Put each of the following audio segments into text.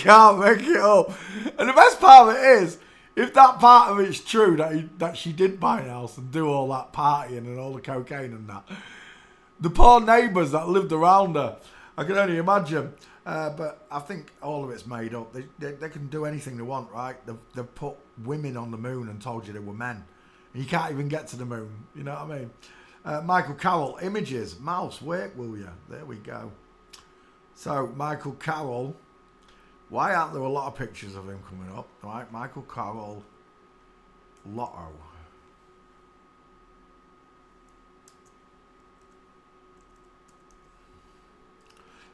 can't make it up. And the best part of it is, if that part of it's true, that she did buy a house and do all that partying and all the cocaine and that, the poor neighbours that lived around her, I can only imagine. But I think all of it's made up. They can do anything they want, right? They've put women on the moon and told you they were men. And you can't even get to the moon. You know what I mean? Michael Carroll, images. Mouse, wait, will you? There we go. So, Michael Carroll. Why aren't there a lot of pictures of him coming up? Right, Michael Carroll, Lotto.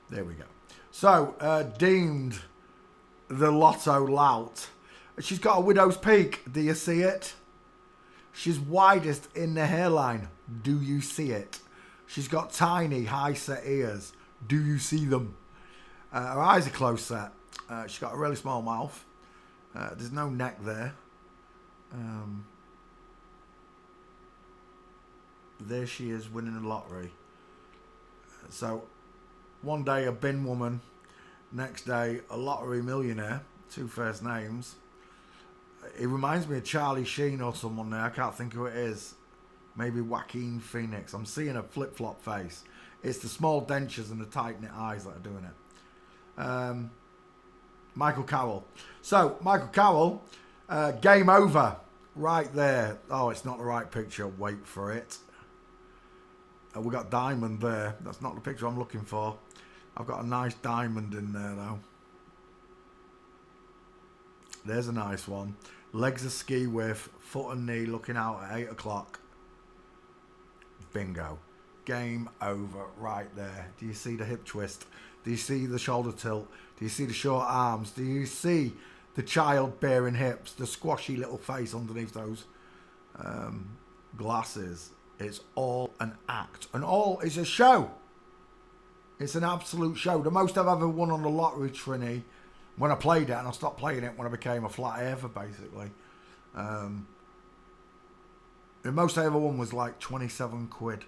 There we go. So, deemed the Lotto lout. She's got a widow's peak. Do you see it? She's widest in the hairline. Do you see it? She's got tiny, high set ears. Do you see them? Her eyes are close set. She's got a really small mouth. There's no neck there. There she is winning the lottery. So, one day a bin woman, next day a lottery millionaire, two first names. It reminds me of Charlie Sheen or someone there. I can't think who it is. Maybe Joaquin Phoenix. I'm seeing a flip-flop face. It's the small dentures and the tight-knit eyes that are doing it. Michael Carroll. So, Michael Carroll, game over. Right there. Oh, it's not the right picture. Wait for it. We got diamond there. That's not the picture I'm looking for. I've got a nice diamond in there, though. There's a nice one. Legs a ski with, foot and knee looking out at 8 o'clock. Bingo. Game over right there. Do you see the hip twist? Do you see the shoulder tilt? Do you see the short arms? Do you see the child-bearing hips? The squashy little face underneath those glasses? It's all an act. And all is a show. It's an absolute show. The most I've ever won on the lottery, Trini, when I played it, and I stopped playing it when I became a flat earther, basically. The most I ever won was like 27 quid.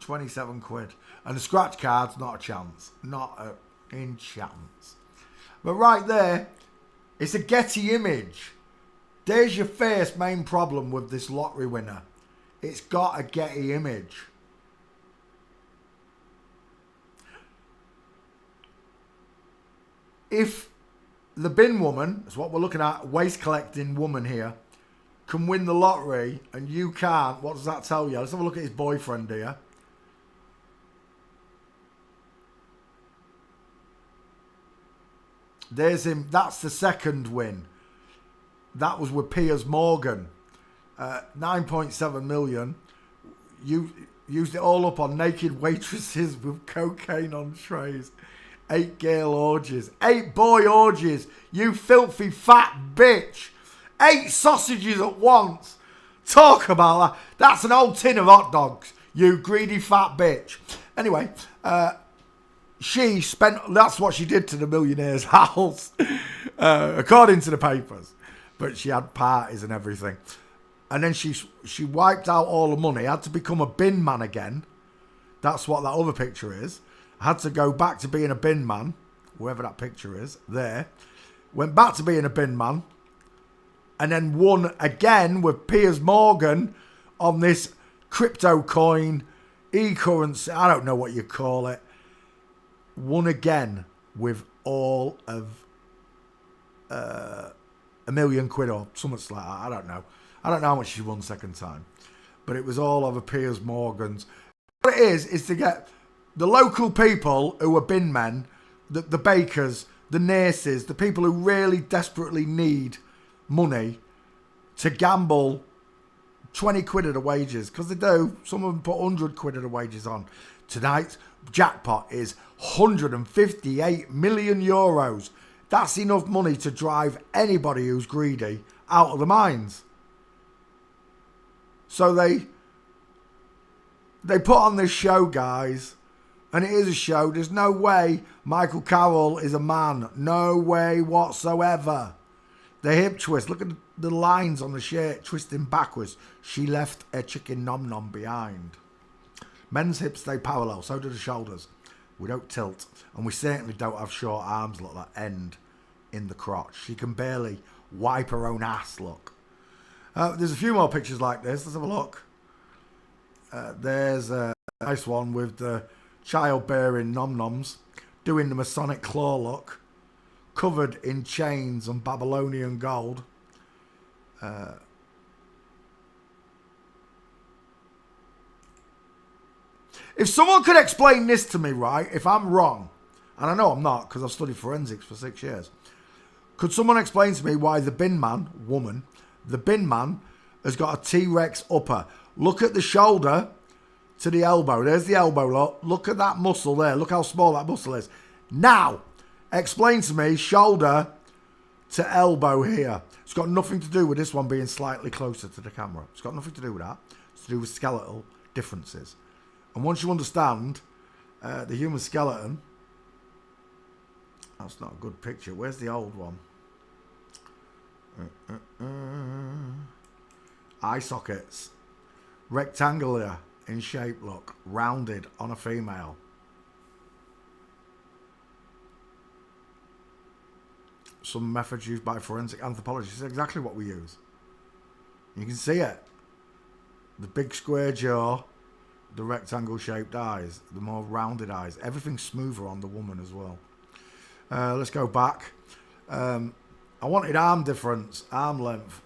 27 quid. And the scratch card's not a chance. Not a chance. But right there, it's a Getty image. There's your first main problem with this lottery winner. It's got a Getty image. If the bin woman, that's what we're looking at, waste collecting woman here, can win the lottery and you can't, what does that tell you? Let's have a look at his boyfriend here. There's him. That's the second win. That was with Piers Morgan. 9.7 million. You used it all up on naked waitresses with cocaine on trays. 8 girl orgies. 8 boy orgies. You filthy fat bitch. 8 sausages at once. Talk about that. That's an old tin of hot dogs. You greedy fat bitch. Anyway, she spent, that's what she did to the millionaire's house, according to the papers. But she had parties and everything. And then she wiped out all the money, had to become a bin man again. That's what that other picture is. Had to go back to being a bin man, whoever that picture is, there. Went back to being a bin man. And then won again with Piers Morgan on this crypto coin, e-currency, I don't know what you call it. Won again with all of £1 million or something like that. I don't know. I don't know how much she won second time. But it was all over Piers Morgan's. What it is to get the local people who are bin men, the bakers, the nurses, the people who really desperately need money to gamble 20 quid of the wages. Because they do. Some of them put 100 quid of the wages on. Tonight's jackpot is 158 million euros. That's enough money to drive anybody who's greedy out of the mines. So they put on this show, guys, and it is a show. There's no way Michael Carroll is a man. No way whatsoever. The hip twist. Look at the lines on the shirt twisting backwards. She left a chicken nom nom behind. Men's hips stay parallel. So do the shoulders. We don't tilt. And we certainly don't have short arms, look, that end in the crotch. She can barely wipe her own ass, look. There's a few more pictures like this. Let's have a look. There's a nice one with the childbearing nom-noms doing the Masonic claw look, covered in chains and Babylonian gold. If someone could explain this to me, right, if I'm wrong, and I know I'm not because I've studied forensics for 6 years, could someone explain to me why the bin man, woman, the bin man has got a T-Rex upper? Look at the shoulder to the elbow. There's the elbow, look. Look at that muscle there. Look how small that muscle is. Now, explain to me shoulder to elbow here. It's got nothing to do with this one being slightly closer to the camera. It's got nothing to do with that. It's to do with skeletal differences. And once you understand the human skeleton, that's not a good picture. Where's the old one? Eye sockets. Rectangular in shape, look. Rounded on a female. Some methods used by forensic anthropologists is exactly what we use. You can see it. The big square jaw, the rectangle shaped eyes, the more rounded eyes. Everything's smoother on the woman as well. Let's go back. I wanted arm difference, arm length.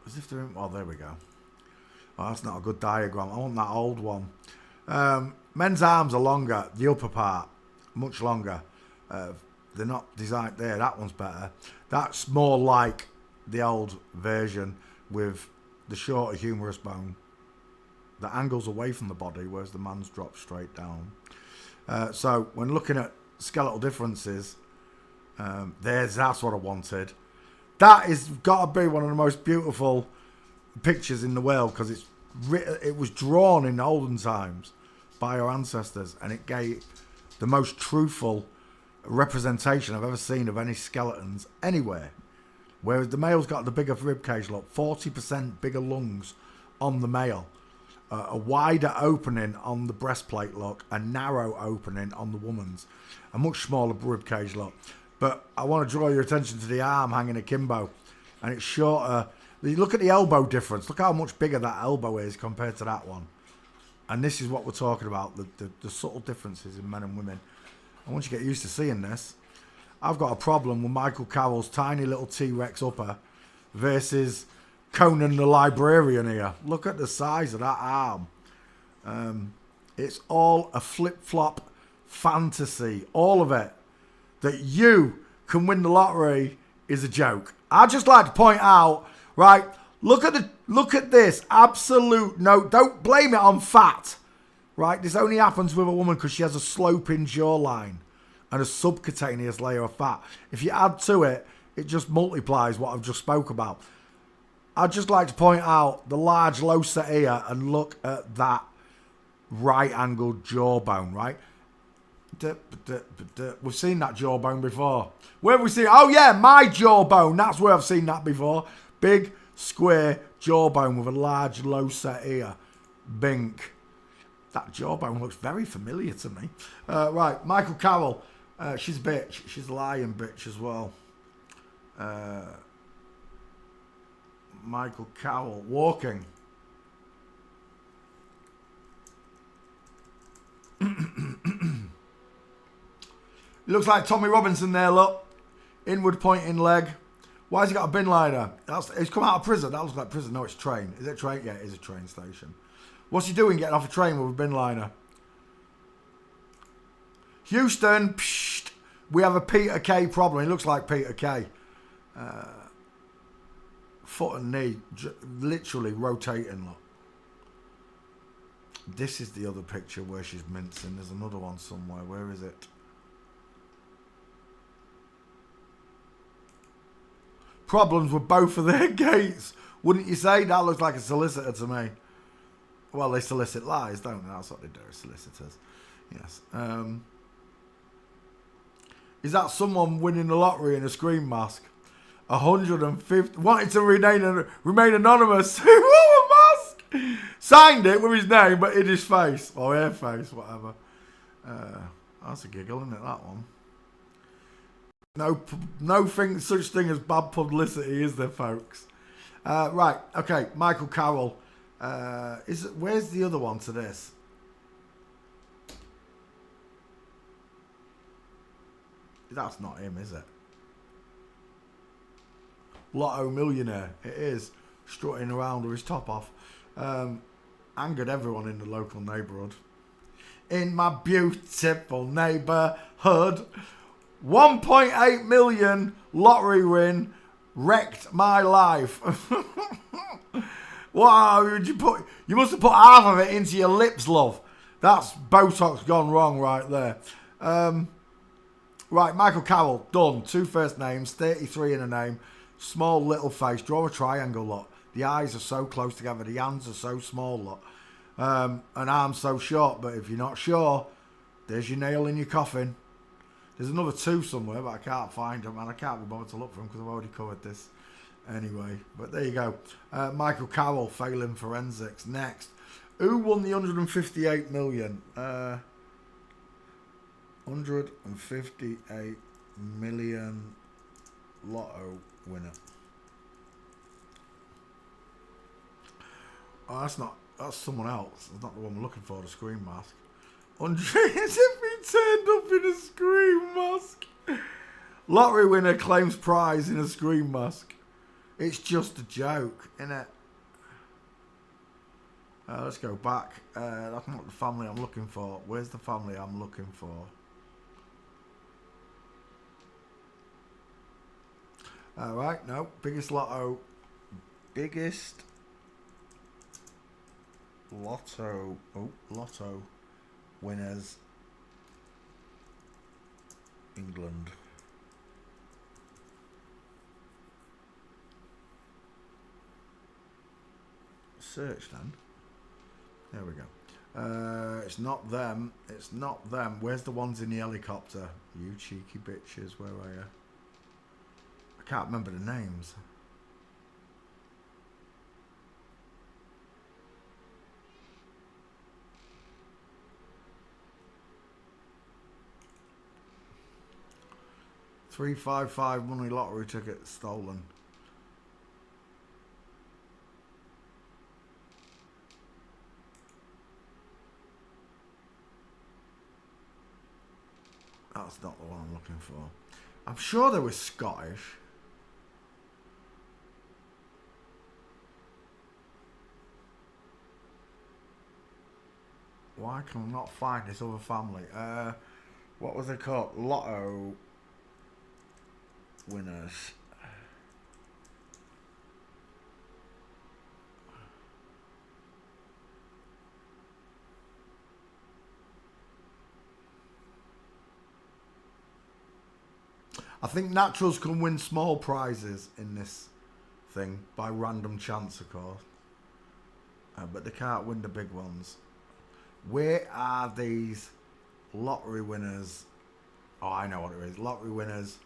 As if they're in, well, there we go. Oh, that's not a good diagram. I want that old one. Men's arms are longer. The upper part, much longer. They're not designed there. That one's better. That's more like the old version with the shorter humerus bone. The angle's away from the body, whereas the man's dropped straight down. So when looking at skeletal differences, that's what I wanted. That is got to be one of the most beautiful pictures in the world because it was drawn in olden times by our ancestors, and it gave the most truthful representation I've ever seen of any skeletons anywhere. Whereas the male's got the bigger ribcage, look, 40% bigger lungs on the male, a wider opening on the breastplate, look, a narrow opening on the woman's, a much smaller ribcage, look. But I want to draw your attention to the arm hanging akimbo, and it's shorter. Look at the elbow difference. Look how much bigger that elbow is compared to that one. And this is what we're talking about, the subtle differences in men and women. And once you get used to seeing this, I've got a problem with Michael Carroll's tiny little T-Rex upper versus Conan the Librarian here. Look at the size of that arm. It's all a flip-flop fantasy. All of it. That you can win the lottery is a joke. I'd just like to point out, right, look at this. Absolute no, don't blame it on fat. Right? This only happens with a woman because she has a sloping jawline and a subcutaneous layer of fat. If you add to it, it just multiplies what I've just spoke about. I'd just like to point out the large losa here and look at that right angled jawbone, right? We've seen that jawbone before. Where have we seen it? Oh yeah, my jawbone. That's where I've seen that before. Big, square jawbone with a large losa ear. Bink. That jawbone looks very familiar to me. Right, Michael Carroll. She's a bitch. She's a lying bitch as well. Michael Carroll walking. Looks like Tommy Robinson there, look. Inward pointing leg. Why has he got a bin liner? He's come out of prison. That looks like prison. No, it's train. Is it train? Yeah, it is a train station. What's he doing getting off a train with a bin liner? Houston, psst, we have a Peter Kay problem. He looks like Peter Kay. Foot and knee, literally rotating, look. This is the other picture where she's mincing. There's another one somewhere. Where is it? Problems with both of their gates. Wouldn't you say? That looks like a solicitor to me. Well, they solicit lies, don't they? That's what they do, solicitors. Yes. Is that someone winning the lottery in a scream mask? 150. Wanted to remain anonymous. Who wore a mask? Signed it with his name, but hid his face or her face, whatever. That's a giggle, isn't it? That one. No such thing as bad publicity, is there, folks? Right. Okay. Michael Carroll. Where's the other one to this? That's not him, is it? Lotto millionaire. It is. Strutting around with his top off. Angered everyone in the local neighbourhood. In my beautiful neighbourhood, 1.8 million lottery win wrecked my life. What would you put? You must have put half of it into your lips, love. That's Botox gone wrong right there. Right, Michael Carroll, done. 2 first names, 33 in a name. Small little face. Draw a triangle, lot. The eyes are so close together. The hands are so small, lot. And arms so short. But if you're not sure, there's your nail in your coffin. There's another 2 somewhere, but I can't find them. And I can't be bothered to look for them because I've already covered this. Anyway, but there you go. Michael Carroll, failing forensics. Next. Who won the 158 million? 158 million lotto winner. Oh, that's someone else. It's not the one we're looking for, the screen mask. As if he turned up in a screen mask. Lottery winner claims prize in a screen mask. It's just a joke, innit? Let's go back. That's not the family I'm looking for. Where's the family I'm looking for? Alright, no. Biggest lotto winners, England. Search then. There we go. It's not them. It's not them. Where's the ones in the helicopter? You cheeky bitches. Where are you? I can't remember the names. $355 money lottery ticket stolen. That's not the one I'm looking for. I'm sure they were Scottish. Why can I not find this other family? What was they called? Lotto winners. I think naturals can win small prizes in this thing by random chance, of course. But they can't win the big ones. Where are these lottery winners? Oh, I know what it is. Lottery winners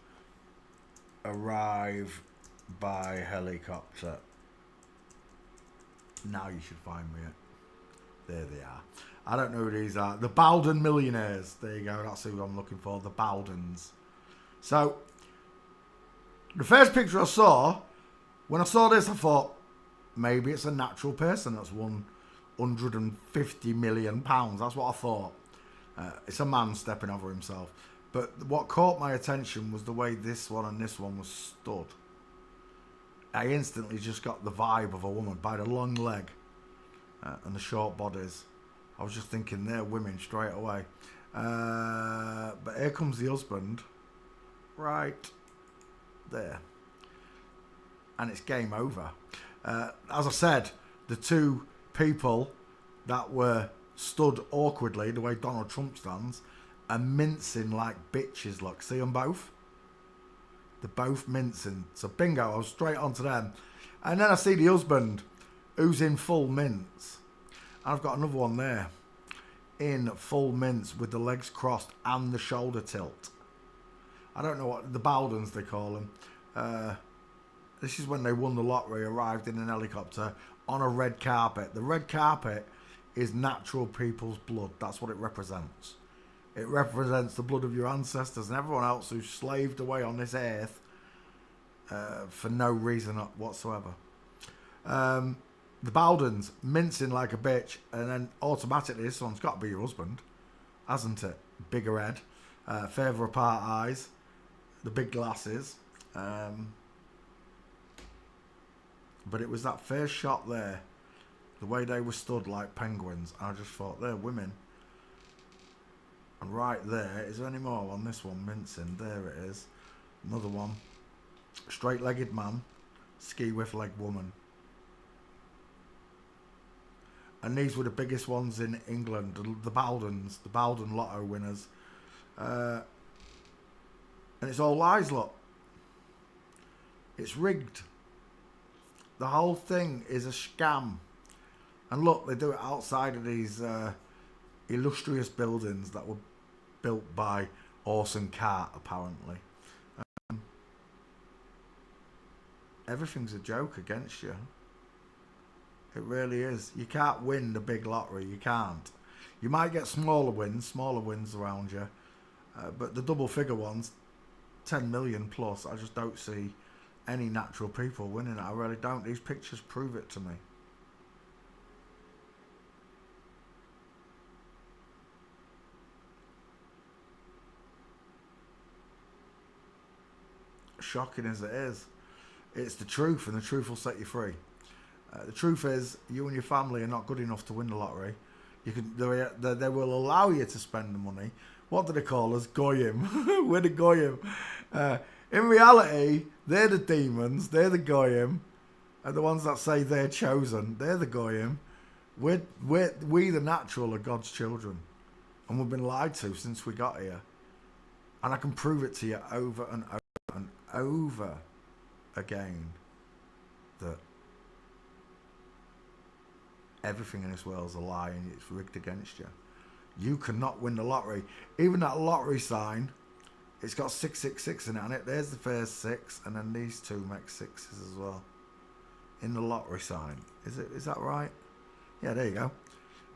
arrive by helicopter. Now you should find me it. There they are. I don't know who these are. The Bowden Millionaires. There you go. That's who I'm looking for. The Bowdens. So, the first picture I saw, when I saw this, I thought, maybe it's a natural person that's won £150 million. That's what I thought. It's a man stepping over himself. But what caught my attention was the way this one and this one was stood. I instantly just got the vibe of a woman by the long leg and the short bodies. I was just thinking they're women straight away. But here comes the husband. Right there. And it's game over. As I said, the 2 people that were stood awkwardly, the way Donald Trump stands, are mincing like bitches. Look, see them both? They're both mincing. So bingo, I was straight onto them. And then I see the husband, who's in full mince. And I've got another one there. In full mince with the legs crossed and the shoulder tilt. I don't know what the Bowdens they call them. This is when they won the lottery, arrived in an helicopter on a red carpet. The red carpet is natural people's blood. That's what it represents. It represents the blood of your ancestors and everyone else who slaved away on this earth for no reason whatsoever. The Bowdens, mincing like a bitch, and then automatically this one's got to be your husband, hasn't it? Bigger head, further apart eyes, the big glasses. But it was that first shot there, the way they were stood like penguins. I just thought, they're women. And right there, is there any more on this one? Mincing, there it is. Another one. Straight-legged man, ski with leg woman. And these were the biggest ones in England, the Bowdens, the Bowden lotto winners. And it's all lies, look. It's rigged. The whole thing is a scam. And look, they do it outside of these illustrious buildings that were built by Orson Cart, apparently. Everything's a joke against you. It really is. You can't win the big lottery. You can't. You might get smaller wins around you. But the double figure ones, 10 million plus, I just don't see any natural people winning it. I really don't. These pictures prove it to me. Shocking as it is, it's the truth, and the truth will set you free. The truth is, you and your family are not good enough to win the lottery. You can, they will allow you to spend the money. What do they call us? Goyim. We're the Goyim. In reality, they're the demons. They're the Goyim. And the ones that say they're chosen, they're the Goyim. We the natural are God's children. And we've been lied to since we got here. And I can prove it to you over and over and over again that everything in this world is a lie and it's rigged against you. You cannot win the lottery. Even that lottery sign, it's got 666 in it, and there's the first 6, and then these two make 6s as well. In the lottery sign. Is that right? Yeah, there you go.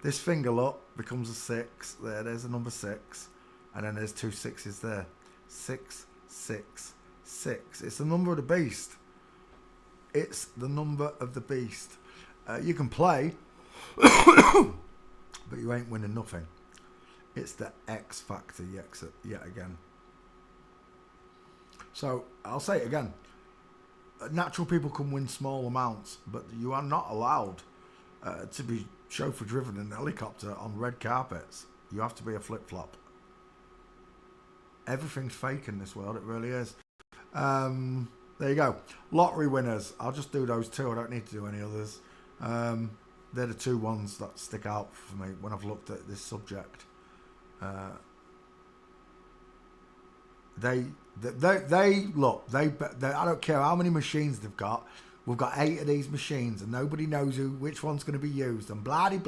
This finger, look, becomes a 6. There's a number 6. And then there's 2 6s there. 6, 6, 6. It's the number of the beast. It's the number of the beast. You can play, but you ain't winning nothing. It's the X factor yet again. So I'll say it again. Natural people can win small amounts, but you are not allowed to be chauffeur driven in a helicopter on red carpets. You have to be a flip-flop. Everything's fake in this world. It really is. There you go. Lottery winners. I'll just do those two. I don't need to do any others. They're the two ones that stick out for me when I've looked at this subject. They look. I don't care how many machines they've got. We've got 8 of these machines, and nobody knows which one's going to be used. And bloody.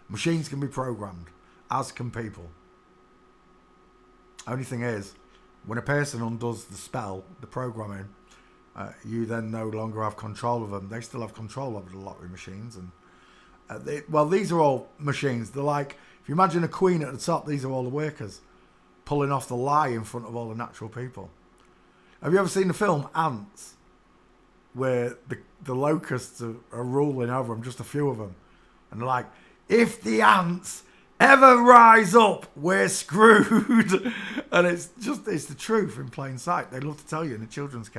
Machines can be programmed, as can people. Only thing is, when a person undoes the spell, the programming, you then no longer have control of them. They still have control over the lottery machines. And these are all machines. They're like, if you imagine a queen at the top, these are all the workers pulling off the lie in front of all the natural people. Have you ever seen the film Ants, where the locusts are ruling over them, just a few of them, and they're like, if the ants ever rise up, we're screwed. And it's the truth in plain sight. They love to tell you in the children's